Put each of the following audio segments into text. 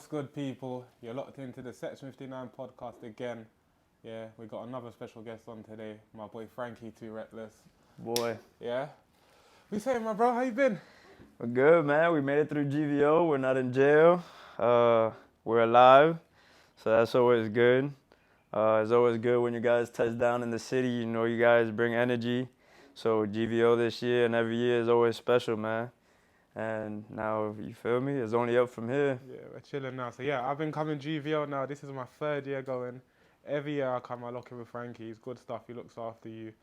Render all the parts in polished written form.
What's good, people? You're locked into the Section 59 podcast again. Yeah, we got another special guest on today, my boy Frankie, too reckless. Boy, Yeah? What you saying, my bro? How you been? we're good, man. We made it through GVO. We're not in jail. We're alive, so that's always good. It's always good when you guys touch down in the city. You know, you guys bring energy. So GVO this year and every year is always special, man. And now, you feel me? It's only up from here. Yeah, we're chilling now. So yeah, I've been coming GVO now. This is my third year going. Every year I come, I lock in with Frankie. He's good stuff. He looks after you.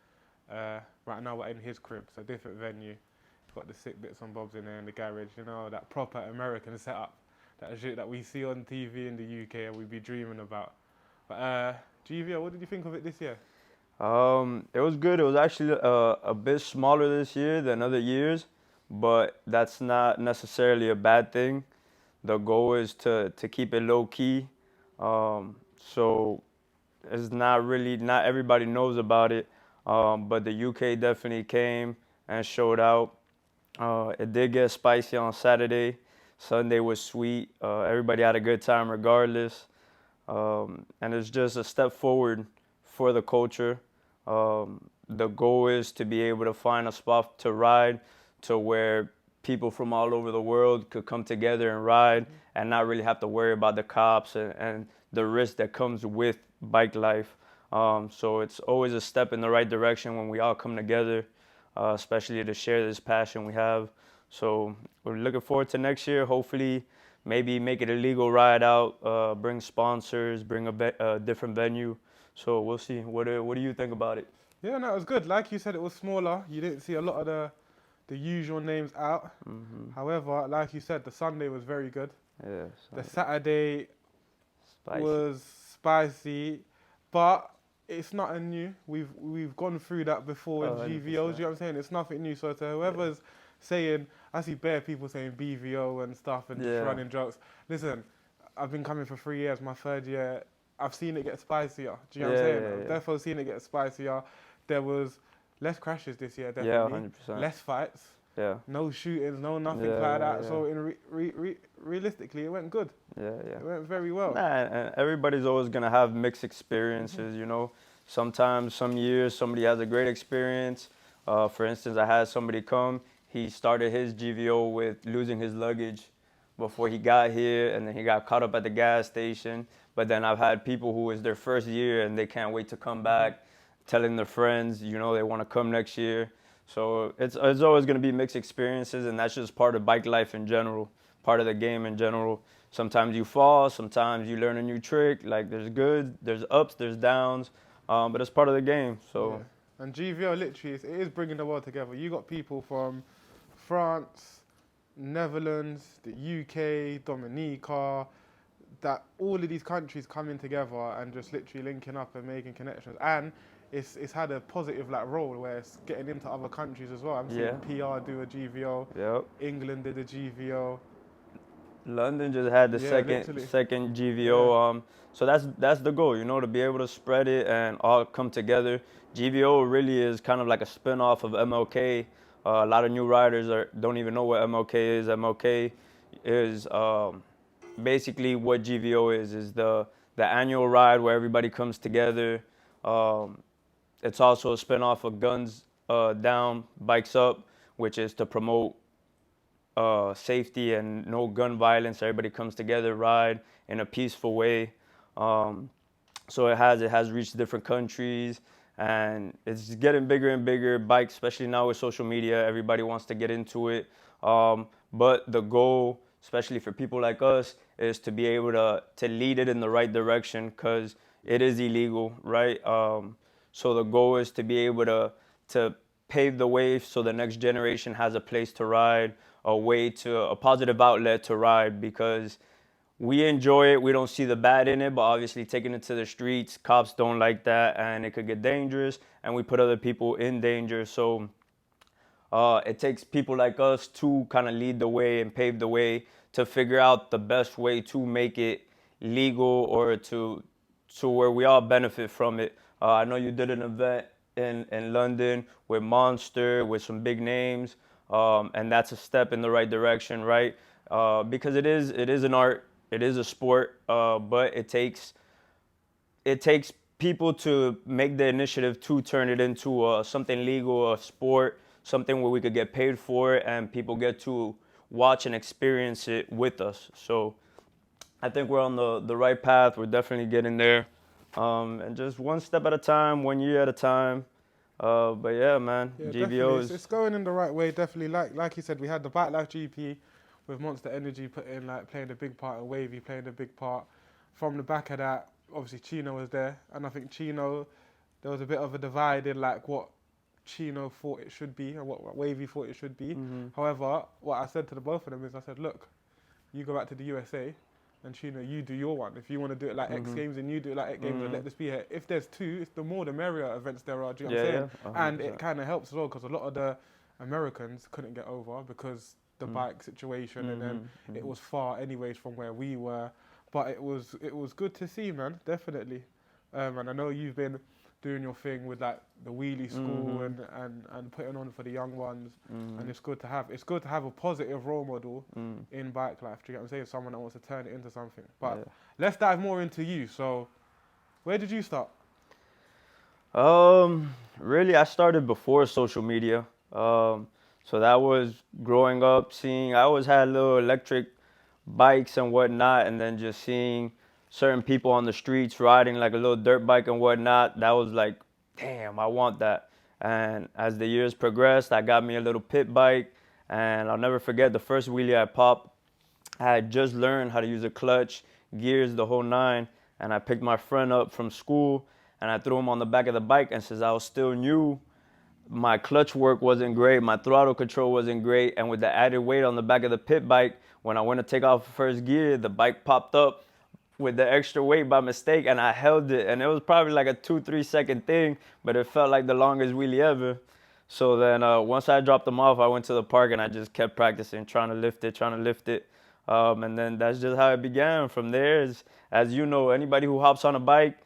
Right now we're in his crib, so different venue. Got the sick bits and bobs in there in the garage. You know, that proper American setup. That shit that we see on TV in the UK and we be dreaming about. But GVO, what did you think of it this year? It was good. It was actually a bit smaller this year than other years, but that's not necessarily a bad thing. The goal is to keep it low key. So it's not everybody knows about it. But the UK definitely came and showed out. It did get spicy on Saturday. Sunday was sweet. Everybody had a good time regardless. And it's just a step forward for the culture. The goal is to be able to find a spot to ride to where people from all over the world could come together and ride and not really have to worry about the cops and the risk that comes with bike life. So it's always a step in the right direction when we all come together, especially to share this passion we have. So we're looking forward to next year. Hopefully, maybe make it a legal ride out, bring sponsors, bring a different venue. So we'll see. What do you think about it? Yeah, no, it was good. Like you said, it was smaller. You didn't see a lot of the usual names out. However, like you said, the Sunday was very good. Yeah. The Saturday Spicy. was spicy, but it's nothing new. We've gone through that before in 100%. GVOs. You know what I'm saying? It's nothing new. So to whoever's saying, I see bare people saying BVO and stuff and just running jokes. Listen, I've been coming for 3 years. My third year, I've seen it get spicier. Do you know what I'm saying? I've definitely seen it get spicier. There was less crashes this year, definitely. 100%. Less fights. Yeah. No shootings, no nothing like that. So in realistically, it went good. It went very well. And everybody's always gonna have mixed experiences, you know. Sometimes, some years, somebody has a great experience. For instance, I had somebody come. He started his GVO with losing his luggage before he got here, and then he got caught up at the gas station. But then I've had people who it's their first year and they can't wait to come back, telling their friends, you know, they want to come next year. So it's always going to be mixed experiences, and that's just part of bike life in general, part of the game in general. Sometimes you fall, sometimes you learn a new trick. Like there's ups, there's downs, but it's part of the game. So. Yeah. And GVO literally it is bringing the world together. You got people from France, Netherlands, the UK, Dominica, that all of these countries coming together and just literally linking up and making connections. And it's had a positive role where it's getting into other countries as well. I'm seeing PR do a GVO. Yep. England did a GVO. London just had the second GVO. So that's the goal, you know, to be able to spread it and all come together. GVO really is kind of like a spin-off of MLK. A lot of new riders don't even know what MLK is. MLK is basically what GVO is the annual ride where everybody comes together. It's also a spin-off of Guns Down, Bikes Up, which is to promote safety and no gun violence. Everybody comes together, ride in a peaceful way. So it has reached different countries, and it's getting bigger and bigger. Bikes, especially now with social media, everybody wants to get into it. But the goal, especially for people like us, is to be able to lead it in the right direction, because it is illegal, right? So the goal is to be able to pave the way so the next generation has a place to ride, a positive outlet to ride, because we enjoy it. We don't see the bad in it, but obviously taking it to the streets, cops don't like that, and it could get dangerous, and we put other people in danger. So it takes people like us to kind of lead the way and pave the way to figure out the best way to make it legal, or to where we all benefit from it. I know you did an event in London with Monster, with some big names, and that's a step in the right direction, right? Because it is an art. It is a sport, but it takes people to make the initiative to turn it into something legal, a sport, something where we could get paid for it, and people get to watch and experience it with us. So I think we're on the right path. We're definitely getting there, and just one step at a time, 1 year at a time. But yeah, man, Yeah, definitely. GVOs. It's going in the right way. Definitely, like you said, we had the Bike Life GP with Monster Energy playing a big part, and Wavy playing a big part. From the back of that, obviously Chino was there, and I think Chino, there was a bit of a divide in like what Chino thought it should be and what Wavy thought it should be. Mm-hmm. However, what I said to the both of them is, I said, look, you go back to the USA, and Chino, you do your one. If you want to do it like X Mm-hmm. Games, and you do it like X Games, and let this be here. If there's two, it's the more the merrier events there are. Do you know what I'm saying? Yeah. And it kind of helps as well because a lot of the Americans couldn't get over because the bike situation, and then it was far anyways from where we were. But it was good to see, man. Definitely. And I know you've been doing your thing with like the wheelie school and putting on for the young ones, and it's good to have a positive role model in bike life. Do you get what I'm saying? Someone that wants to turn it into something. But let's dive more into you. So, where did you start? Really, I started before social media. So that was growing up, seeing. I always had little electric bikes and whatnot, and then just seeing certain people on the streets riding like a little dirt bike and whatnot. That was like, damn, I want that. And as the years progressed, I got me a little pit bike, and I'll never forget the first wheelie I popped. I had just learned how to use a clutch, gears, the whole nine, and I picked my friend up from school, and I threw him on the back of the bike, and since I was still new, my clutch work wasn't great, my throttle control wasn't great, and with the added weight on the back of the pit bike, when I went to take off first gear, the bike popped up with the extra weight by mistake, and I held it, and it was probably like a 2-3 second thing, but it felt like the longest wheelie ever. So then once I dropped them off, I went to the park and I just kept practicing, trying to lift it. And then that's just how it began. From there, as you know, anybody who hops on a bike,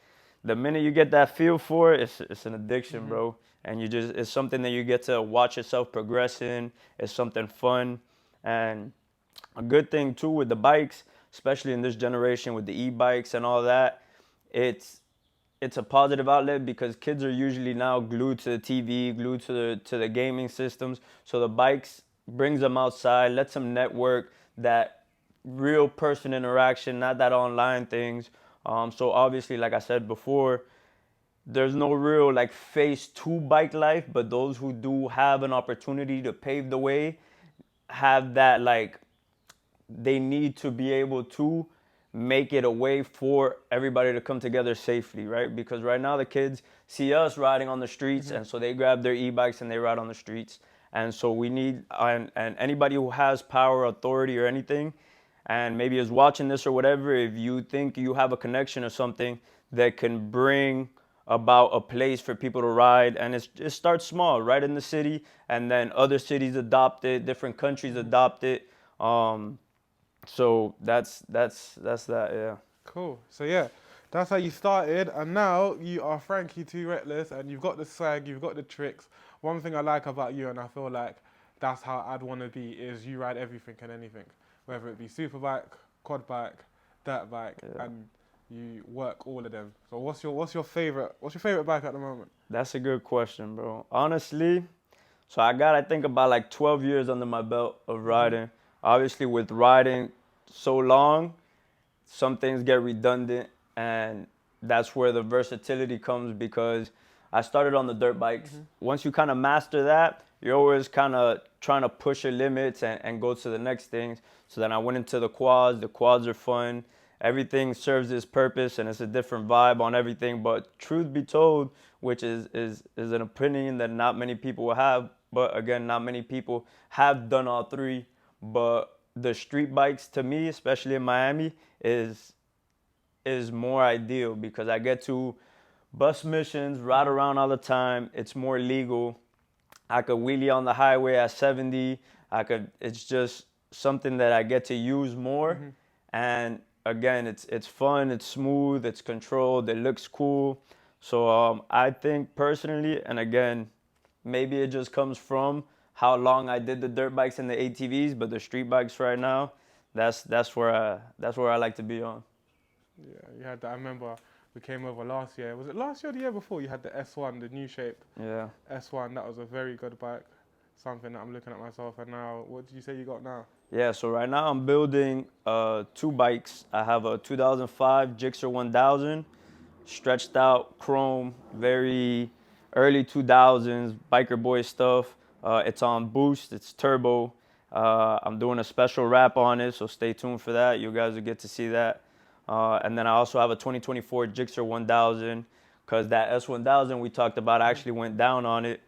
the minute you get that feel for it, it's an addiction, bro. And it's something that you get to watch yourself progress in. It's something fun. And a good thing too with the bikes, especially in this generation with the e-bikes and all that, it's a positive outlet because kids are usually now glued to the TV, glued to the gaming systems. So the bikes brings them outside, lets them network, that real person interaction, not that online things. So obviously, like I said before, there's no real like phase two bike life, but those who do have an opportunity to pave the way have that, like, they need to be able to make it a way for everybody to come together safely, right? Because right now the kids see us riding on the streets, and so they grab their e-bikes and they ride on the streets. And so we need, and anybody who has power, authority, or anything, and maybe is watching this or whatever, if you think you have a connection or something that can bring about a place for people to ride, and it starts small, right in the city, and then other cities adopt it, different countries adopt it. So that's that, yeah. Cool. So yeah, that's how you started, and now you are Frankie Too Reckless, and you've got the swag, you've got the tricks. One thing I like about you, and I feel like that's how I'd want to be, is you ride everything and anything, whether it be superbike, quad bike, dirt bike, and you work all of them. So what's your favorite bike at the moment? That's a good question, bro. Honestly, so I think about like 12 years under my belt of riding. Obviously, with riding so long, some things get redundant, and that's where the versatility comes, because I started on the dirt bikes. Once you kind of master that, you're always kind of trying to push your limits and go to the next things. So then I went into the quads. The quads are fun. Everything serves its purpose, and it's a different vibe on everything. But truth be told, which is an opinion that not many people will have, but again, not many people have done all three. But the street bikes, to me, especially in Miami, is more ideal because I get to bus missions, ride around all the time. It's more legal. I could wheelie on the highway at 70. It's just something that I get to use more. And again, it's fun, it's smooth, it's controlled, it looks cool. So I think personally, and again, maybe it just comes from how long I did the dirt bikes and the ATVs, but the street bikes right now, that's where I like to be on. Yeah, you had that. I remember we came over last year. Was it last year or the year before? You had the S1, the new shape. Yeah. S1. That was a very good bike. Something that I'm looking at myself. And now, what did you say you got now? Yeah, so right now I'm building 2 bikes. I have a 2005 Gixxer 1000, stretched out chrome, very early 2000s biker boy stuff. It's on boost, it's turbo. I'm doing a special wrap on it, so stay tuned for that. You guys will get to see that. And then I also have a 2024 Gixxer 1000, because that S1000 we talked about, I actually went down on it.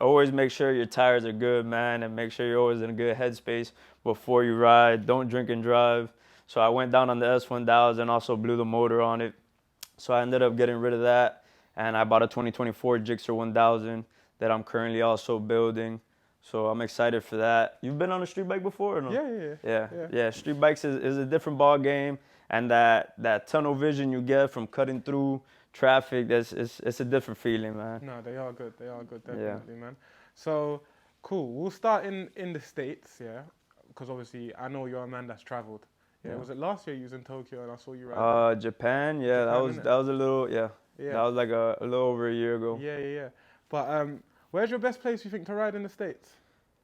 Always make sure your tires are good, man, and make sure you're always in a good headspace before you ride. Don't drink and drive. So I went down on the S1000, also blew the motor on it. So I ended up getting rid of that, and I bought a 2024 Gixxer 1000 that I'm currently also building. So I'm excited for that. You've been on a street bike before or no? Yeah. Street bikes is a different ball game, and that tunnel vision you get from cutting through traffic, it's a different feeling, man. No, they are good. They are good, definitely, man. So, cool. We'll start in the States, yeah, because obviously I know you're a man that's traveled. Yeah. Was it last year you was in Tokyo and I saw you ride? Japan, yeah, Japan, that was a little, yeah. That was like a little over a year ago. Yeah. But where's your best place you think to ride in the States?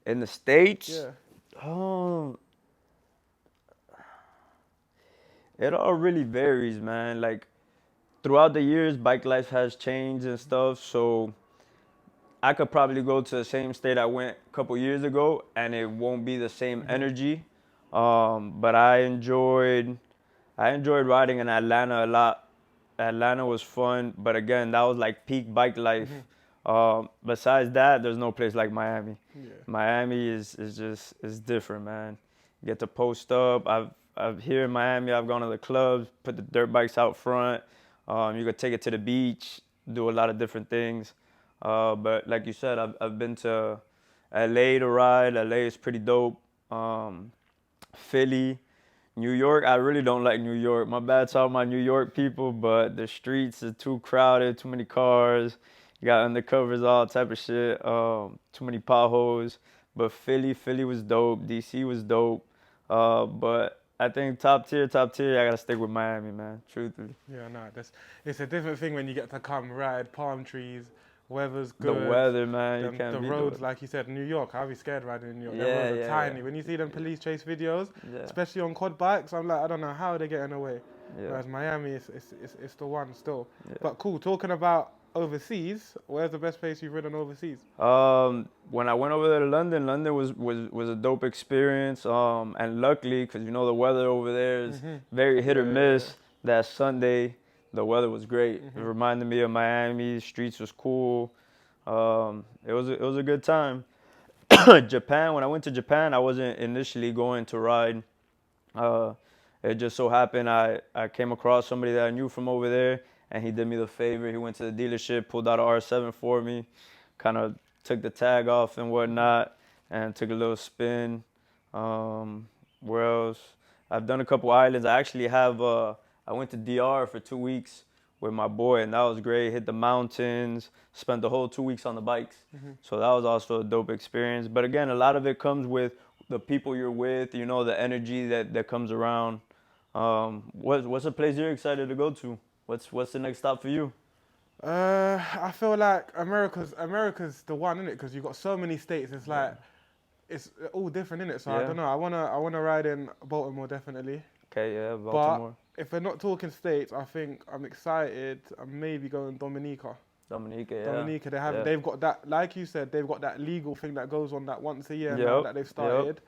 In the States? Yeah. Oh, it all really varies, man. Like, throughout the years, bike life has changed and stuff. So I could probably go to the same state I went a couple years ago, and it won't be the same energy. But I enjoyed riding in Atlanta a lot. Atlanta was fun, but again, that was like peak bike life. Besides that, there's no place like Miami. Yeah. Miami is different, man. You get to post up. I've here in Miami, I've gone to the clubs, put the dirt bikes out front. You could take it to the beach, do a lot of different things. But like you said, I've been to LA to ride. LA is pretty dope. Philly, New York. I really don't like New York. My bad to all my New York people, but the streets are too crowded, too many cars. You got undercovers, all type of shit. Too many potholes. But Philly was dope. DC was dope. But I think top tier, I gotta stick with Miami, man. Truthfully. Yeah, no, it's a different thing when you get to come ride palm trees, weather's good. The weather, man, you can't the beat roads, like you said, New York. I'll be scared riding in New York. The roads are tiny. When you see them police chase videos, especially on quad bikes, I'm like, I don't know how they're getting away. Whereas Miami, it's the one still. But cool. Talking about overseas, where's the best place you've ridden overseas? When I went over there to London, London was a dope experience. And luckily, because you know the weather over there is very hit or miss. That Sunday, the weather was great. It reminded me of Miami. Streets was cool. It was a good time. Japan. When I went to Japan, I wasn't initially going to ride. It just so happened I came across somebody that I knew from over there. And he did me the favor. He went to the dealership, pulled out an R7 for me, kind of took the tag off and whatnot, and took a little spin. Where else? I've done a couple islands. I actually have, I went to DR for 2 weeks with my boy, and that was great. Hit the mountains, spent the whole 2 weeks on the bikes. So that was also a dope experience. But again, a lot of it comes with the people you're with, you know, the energy that comes around. What's a place you're excited to go to? What's the next stop for you? I feel like America's the one, innit? Because you've got so many states. It's like it's all different, innit? So I don't know. I wanna ride in Baltimore definitely. Okay, yeah, Baltimore. But if we're not talking states, I think I'm excited. I'm maybe going Dominica. Dominica, they've got that, like you said, they've got that legal thing that goes on that once a year now that they've started.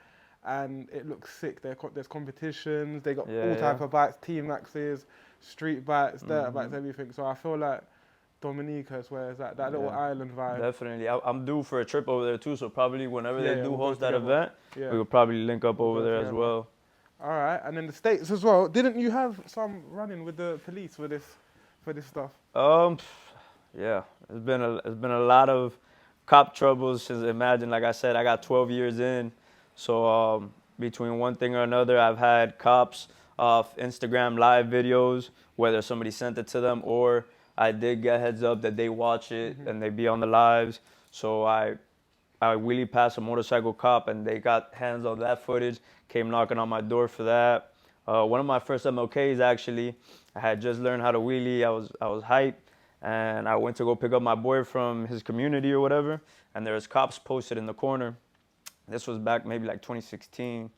And it looks sick. There's competitions. They got all type of bikes, T-Maxes, street bikes, dirt bikes, everything. So I feel like Dominica is where it's that little island vibe. Definitely. I'm due for a trip over there too. So probably whenever they do host that event, we will probably link up over there as well. All right. And in the States as well, didn't you have some running with the police for this stuff? Yeah. It's been a lot of cop troubles since, imagine, like I said, I got 12 years in. So between one thing or another, I've had cops off Instagram live videos, whether somebody sent it to them or I did get heads up that they watch it and they be on the lives. So I I wheelie past a motorcycle cop, and they got hands on that footage, came knocking on my door for that. One of my first MLKs, actually, I had just learned how to wheelie. I was hyped, and I went to go pick up my boy from his community or whatever, and there was cops posted in the corner. This was back maybe like 2016.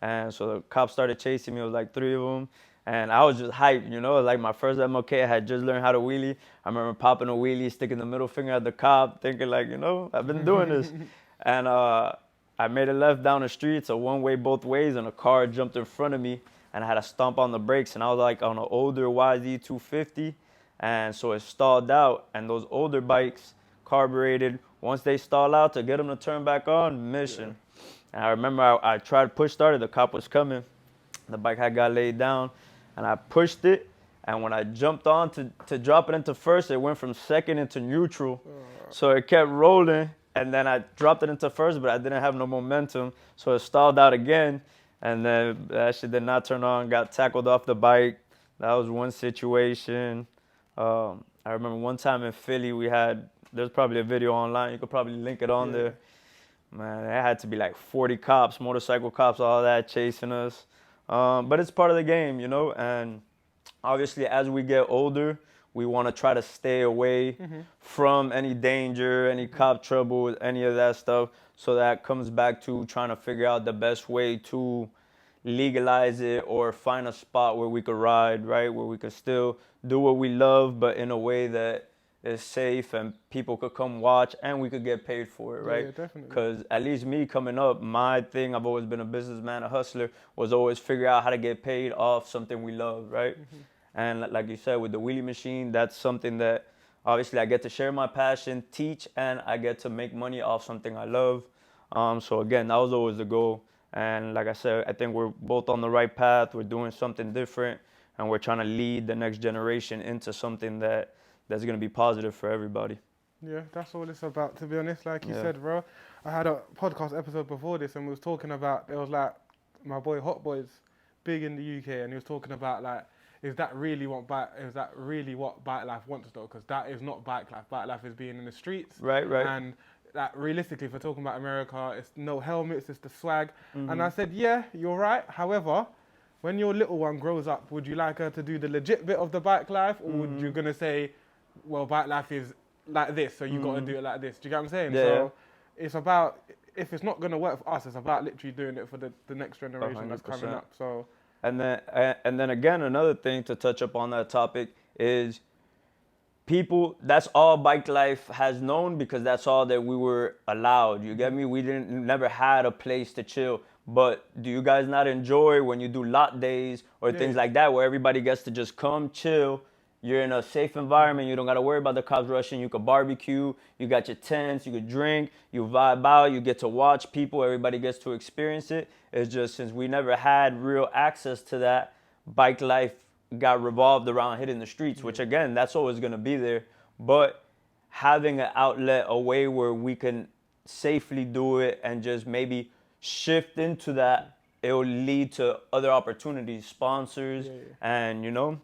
And so the cops started chasing me. It was like 3 of them. And I was just hyped, you know. It was like my first MLK. I had just learned how to wheelie. I remember popping a wheelie, sticking the middle finger at the cop, thinking like, you know, I've been doing this. And I made a left down the street. It's a one-way both ways, and a car jumped in front of me. And I had to stomp on the brakes. And I was like on an older YZ250. And so it stalled out. And those older bikes carbureted. Once they stall out, to get them to turn back on, mission. Yeah. And I remember I tried to push start it. The cop was coming. The bike had got laid down, and I pushed it. And when I jumped on to drop it into first, it went from second into neutral. So it kept rolling, and then I dropped it into first, but I didn't have no momentum. So it stalled out again, and then that shit did not turn on. Got tackled off the bike. That was one situation. I remember one time in Philly, there's probably a video online. You could probably link it on there. Man, it had to be like 40 cops, motorcycle cops, all that chasing us. But it's part of the game, you know. And obviously, as we get older, we want to try to stay away from any danger, any cop trouble, any of that stuff. So that comes back to trying to figure out the best way to legalize it or find a spot where we could ride, right? Where we could still do what we love, but in a way that is safe and people could come watch and we could get paid for it, right? Yeah, definitely. Because at least me coming up, my thing, I've always been a businessman, a hustler, was always figure out how to get paid off something we love, right? And like you said, with the wheelie machine, that's something that obviously I get to share my passion, teach, and I get to make money off something I love. So again, that was always the goal. And like I said, I think we're both on the right path. We're doing something different, and we're trying to lead the next generation into something that's going to be positive for everybody. Yeah, that's all it's about, to be honest. Like you said, bro, I had a podcast episode before this, and we was talking about, it was like, my boy Hot Boy's big in the UK, and he was talking about, like, is that really what bike life wants, though? Because that is not bike life. Bike life is being in the streets. Right. And that realistically, if we're talking about America, it's no helmets, it's the swag. And I said, yeah, you're right. However, when your little one grows up, would you like her to do the legit bit of the bike life, or would you gonna say, well, bike life is like this, so you got to do it like this? Do you get what I'm saying? Yeah. So it's about, if it's not going to work for us, it's about literally doing it for the next generation 100%. that's coming up. So, and then again, another thing to touch up on that topic is people, that's all bike life has known, because that's all that we were allowed. You get me? We never had a place to chill. But do you guys not enjoy when you do lot days or things like that, where everybody gets to just come chill? You're in a safe environment. You don't got to worry about the cops rushing. You could barbecue. You got your tents. You could drink. You vibe out. You get to watch people. Everybody gets to experience it. It's just, since we never had real access to that, bike life got revolved around hitting the streets, which again, that's always going to be there. But having an outlet, a way where we can safely do it and just maybe shift into that, it will lead to other opportunities, sponsors, and, you know.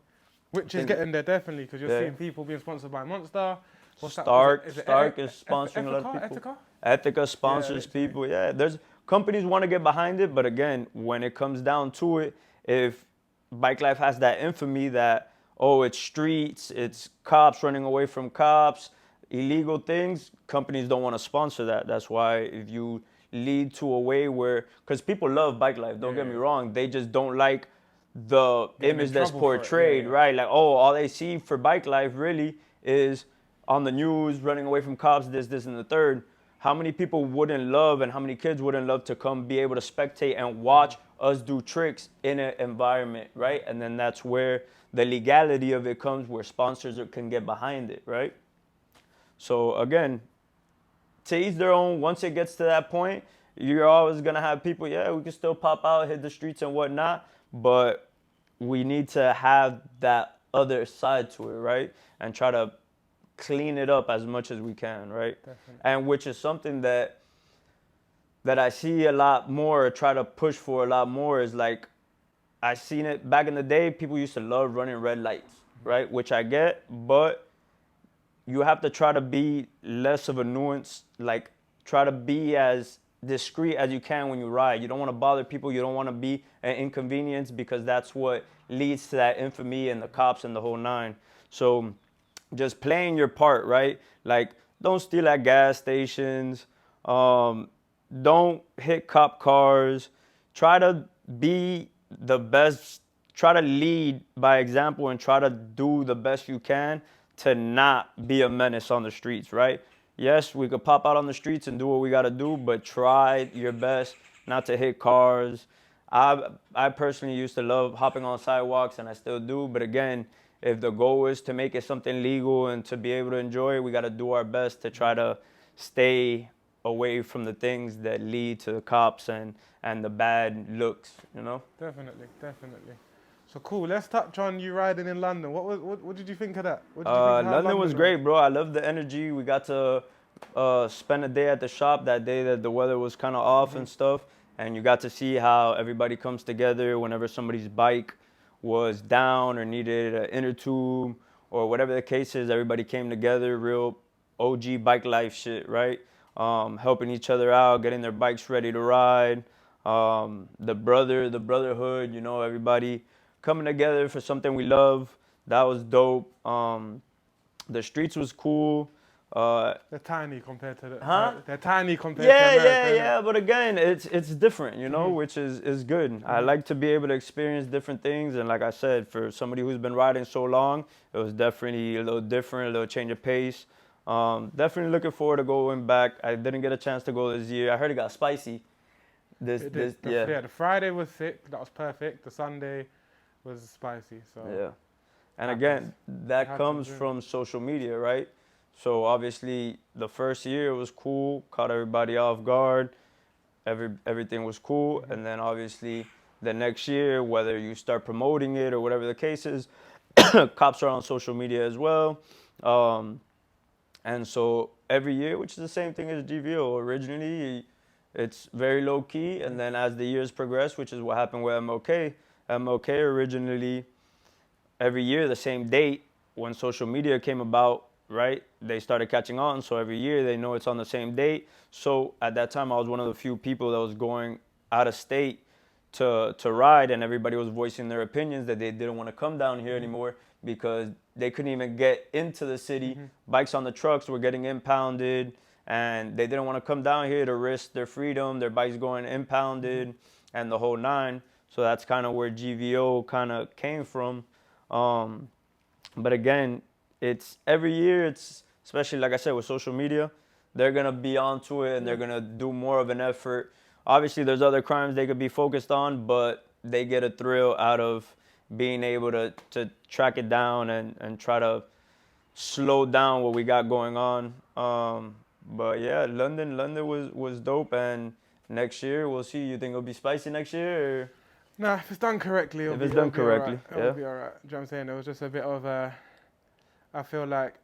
Which is getting there, definitely, because you're seeing people being sponsored by Monster. Stark is sponsoring a lot of people. Ethica sponsors people. Yeah, there's companies want to get behind it, but again, when it comes down to it, if bike life has that infamy that, oh, it's streets, it's cops running away from cops, illegal things, companies don't want to sponsor that. That's why if you lead to a way where, because people love bike life, don't get me wrong, they just don't like the image that's portrayed, right? Like, oh, all they see for bike life really is on the news, running away from cops, this, and the third. How many people wouldn't love, and how many kids wouldn't love to come be able to spectate and watch us do tricks in an environment, right? And then that's where the legality of it comes, where sponsors can get behind it, right? So again, to each their own. Once it gets to that point, you're always gonna have people, we can still pop out, hit the streets and whatnot, but we need to have that other side to it, right? And try to clean it up as much as we can, right? Definitely. And which is something that I see a lot more, try to push for a lot more, is like, I seen it back in the day, people used to love running red lights, right? Which I get, but you have to try to be less of a nuance, like try to be as discreet as you can when you ride. You don't want to bother people. You don't want to be an inconvenience, because that's what leads to that infamy and the cops and the whole nine. So just playing your part, right? Like, don't steal at gas stations. Don't hit cop cars. Try to be the best. Try to lead by example and try to do the best you can to not be a menace on the streets, right? Yes, we could pop out on the streets and do what we got to do, but try your best not to hit cars. I personally used to love hopping on sidewalks, and I still do. But again, if the goal is to make it something legal and to be able to enjoy it, we got to do our best to try to stay away from the things that lead to the cops and the bad looks, you know? Definitely, definitely. So cool. Let's touch on you riding in London. What did you think of that? What did you think of how London was great, bro. I love the energy. We got to spend a day at the shop that day that the weather was kind of off and stuff, and you got to see how everybody comes together whenever somebody's bike was down or needed an inner tube or whatever the case is. Everybody came together, real OG bike life shit, right? Helping each other out, getting their bikes ready to ride. The brotherhood, you know, everybody coming together for something we love. That was dope. The streets was cool. They're tiny compared to They're tiny compared yeah, to America. Yeah. But again, it's different, you know, which is good. I like to be able to experience different things, and like I said, for somebody who's been riding so long, it was definitely a little different, a little change of pace. Definitely looking forward to going back. I didn't get a chance to go this year. I heard it got spicy. The Friday was sick. That was perfect. The Sunday was spicy. So yeah. And again, that comes from social media, right? So obviously, the first year was cool, caught everybody off guard. Everything was cool, and then obviously the next year, whether you start promoting it or whatever the case is, cops are on social media as well. And so every year, which is the same thing as GVO, originally it's very low key, and then as the years progress, which is what happened with MLK originally, every year the same date when social media came about, right? They started catching on, so every year they know it's on the same date. So at that time, I was one of the few people that was going out of state to ride, and everybody was voicing their opinions that they didn't want to come down here anymore because they couldn't even get into the city. Bikes on the trucks were getting impounded, and they didn't want to come down here to risk their freedom, their bikes going impounded, and the whole nine. So that's kind of where GVO kind of came from. But again, it's every year, it's especially like I said with social media, they're gonna be onto it and they're gonna do more of an effort. Obviously, there's other crimes they could be focused on, but they get a thrill out of being able to track it down and try to slow down what we got going on. But yeah, London was dope, and next year we'll see. You think it'll be spicy next year? Or? Nah, if it's done correctly, it'll be alright. It'll be alright. Do you know what I'm saying? There was just a bit of I feel like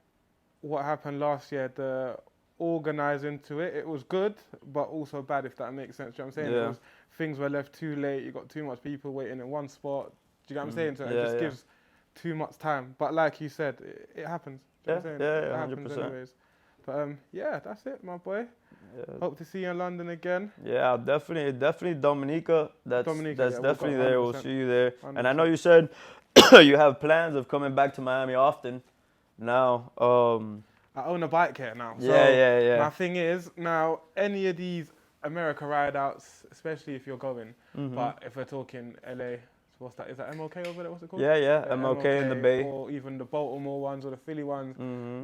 what happened last year, the organising to it was good, but also bad, if that makes sense. Do you know what I'm saying? Yeah. Things were left too late. You got too much people waiting in one spot. Do you know what I'm saying? So it just gives too much time. But like you said, it happens. Do you know what I'm saying? It happens 100%. Anyways. But yeah, that's it, my boy. Yeah. Hope to see you in London again. Yeah, definitely Dominica. That's definitely there. We'll see you there. 100%. And I know you said you have plans of coming back to Miami often. Now, I own a bike here now. So yeah. My thing is now any of these America ride outs, especially if you're going, but if we're talking LA, what's that? Is that MLK over there? What's it called? Yeah, MLK in the Bay. Or even the Baltimore ones or the Philly ones.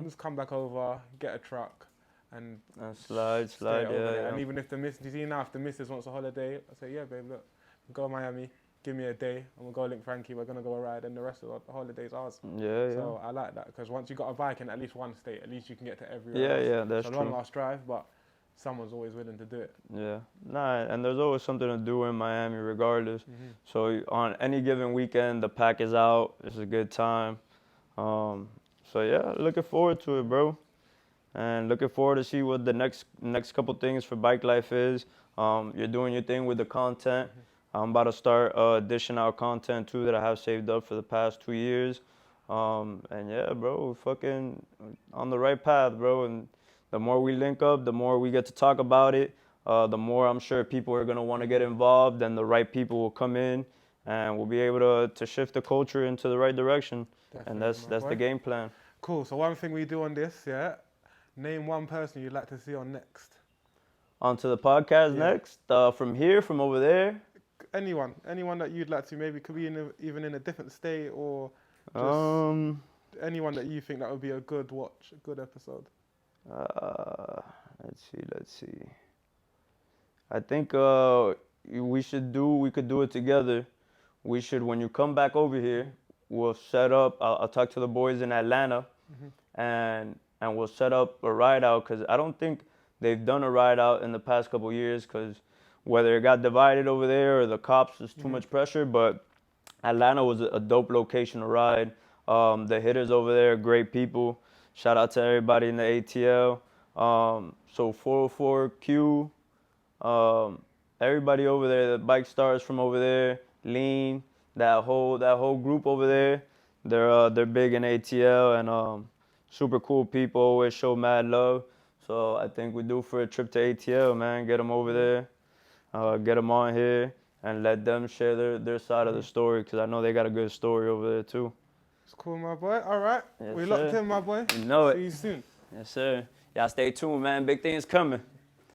Just come back over, get a truck, and slide, yeah. And even if the missus, you see now, if the missus wants a holiday, I say, yeah, babe, look, go to Miami, give me a day, and we'll go link Frankie, we're going to go a ride, and the rest of the holiday's ours. Yeah. So I like that, because once you got a bike in at least one state, at least you can get to everywhere else. That's true. It's a long ass drive, but someone's always willing to do it. Yeah. And there's always something to do in Miami regardless. So on any given weekend, the pack is out. It's a good time. So yeah, looking forward to it, bro. And looking forward to see what the next couple things for Bike Life is. You're doing your thing with the content. I'm about to start dishing out content too that I have saved up for the past 2 years. And yeah, bro, fucking on the right path, bro. And the more we link up, the more we get to talk about it, the more I'm sure people are going to want to get involved, and the right people will come in, and we'll be able to shift the culture into the right direction. Definitely, And that's the game plan. Cool. So one thing we do on this, yeah, name one person you'd like to see on next. Onto the podcast next. From here, from over there. Anyone that you'd like to, maybe could be even in a different state, or just anyone that you think that would be a good watch, a good episode. Let's see. I think we could do it together. We should, when you come back over here, we'll set up. I'll talk to the boys in Atlanta, and we'll set up a ride out, because I don't think they've done a ride out in the past couple years, because whether it got divided over there or the cops was too much pressure, but Atlanta was a dope location to ride. The hitters over there, great people. Shout out to everybody in the ATL. So 404Q, everybody over there, the bike stars from over there, Lean, that whole group over there, they're big in ATL, and super cool people, always show mad love. So I think we do for a trip to ATL, man. Get them over there, get them on here, and let them share their side of the story, because I know they got a good story over there too. It's cool, my boy. All right, yes, we locked in, my boy. You know it. See you soon. Yes, sir. Y'all stay tuned, man. Big things coming.